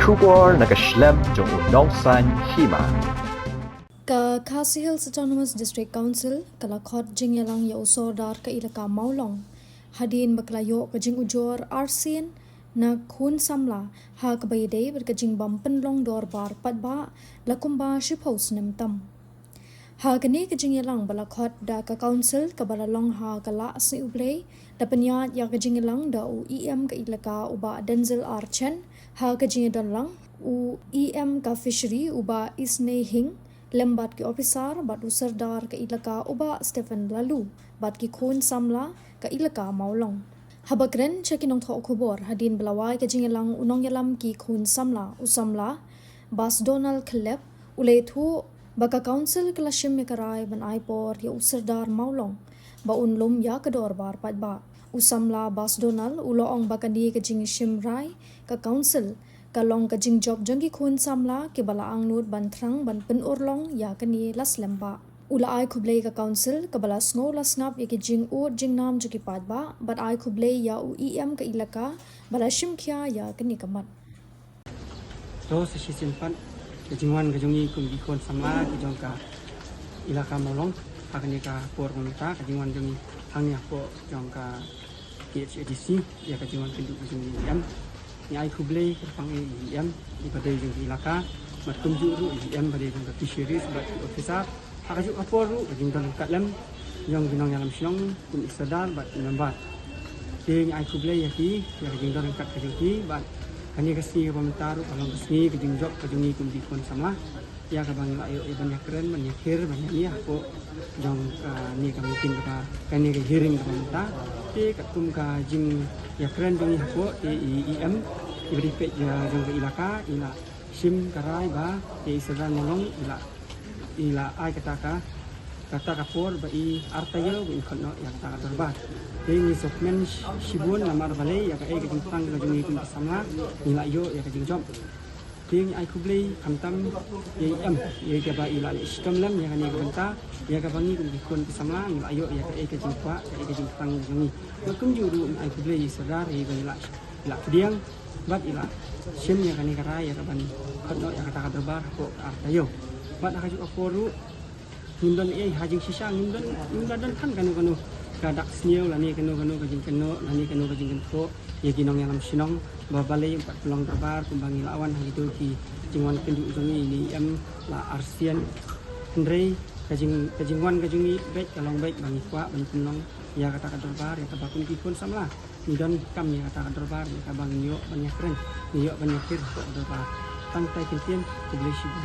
Shubor nakaslem jong unongsan hima. Ka Khasi Hills Autonomous District Council kalakot jing yalang ya usordar ka ilaka Maulong hadin baklayo ka jing ujor arsin na khun samla ha kabayday berkajing bampen long dor bar patba lakumba shipos nemtam ha kani kajing yalang balakot da ka council ka balalong ha kala si ublay da penyat ya kajing yalang da u em ka ilaka uba Denzel Archen ha kajing dalang u em ka fishery uba Isne Hing lembat ki officer bat usardar ka ilaka uba Stephen Lalu bat ki khun samla ka ilaka Maulong habakren chekinong tho khubor hadin belawai ka jingelang unong yalam ki khun samla usamla bas Donald Klep ulay thu baka council kalashim mekarai ban aipor ya usardar Maulong ba unlum ya kador bar patba usamla bas Donald uloong bakandi ka jing shimrai ka council kalong ka jing job jangi khun samla ke balaang nut ban thrang ban pen orlong ya kani las lemba ula ai khublei ka council ka bala sngo las ngap ye ki jing u jing nam juki patba but ai khublei ya u em ka ilaka bala shim khya ya kani kamat to se simpan ke jingwan ka jongi kum di khun samla ki jong ka ilaka Maulong akani ka por monita ka jingwan jongi hangnya po jong ka KHDC ya ka jingwan kendu jongi em ni ai khublei pang em di pada jong ilaka mat kumju ru em pada jong ka fisheries bat officer akaju apor ru jing dalam katlem yang ginong yalam sinong kun isadar bat nambat ding ai khublei ya ki ya jing dalam kat ka jong bat kani kasi komentar along kesni ke jing job ka jongi kum di kon sama ya ka bang ayo banyak keren banyak kir banyak ni aku jong ni ka meeting ka kani ka hearing ka menta ti ka kum ka jing ya keren jongi aku em ibri pe ya jong ka ilaka ila sim karai ba ti isadar Maulong ila ai kata ka por ba i artayo ba ikhono ya kata ka dorba ding sokmen shibun lamar balai ya ka e ka jing tang ka jongi kum sama ila yo ya ka jing job ding ai khublei kamtam ye em ye ka ba ila istam lam ya ka ni ka benta ya ka bangi kum dikon sama ila yo ya ka e ka jing kwa ka e ka jing tang jongi ba kum juru ai khublei sadar ye ba ila diang bat ila sim ya ka ni ka ya ka ban khono ya kata ka dorba ko artayo bat akaju aporu hindon hajing sisa hindon dan kan kanu kadak snieu lani kanu kajing kanu lani kanu kajing kento ye ginong yalam sinong babalai 4 pelong terbar kumbangi lawan itu ki jingwan kendu jongi ni em la arsian ndrei kajingwan kajungi baik kalong baik bangi kwa ban penong ya kata terbar ya kabakun kikun samla hindon kam ya kata terbar ya kabang yo banyak keren yo banyak kir terbar tangtai kentien kubli sibu